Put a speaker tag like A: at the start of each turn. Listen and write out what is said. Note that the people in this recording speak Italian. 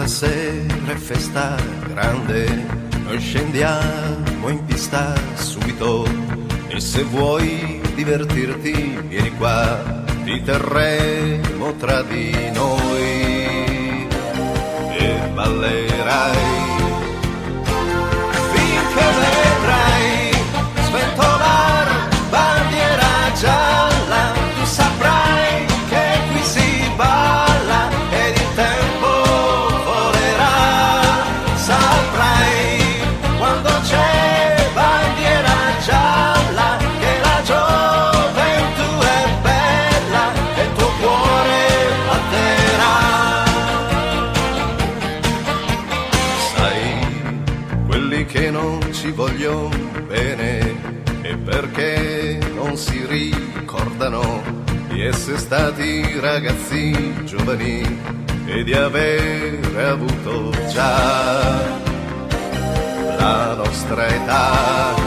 A: stasera è festa grande, noi scendiamo in pista subito e se vuoi divertirti vieni qua, ti terremo tra di noi e ballerai finché vedrai sventolar bandiera gialla, tu saprai che qui si balla ed il tempo volerà, saprai quando c'è bandiera gialla che la gioventù è bella e il tuo cuore batterà. Sai, quelli che non ci vogliono bene e perché non si ricordano di essere stati ragazzi giovani e di aver avuto già la nostra età.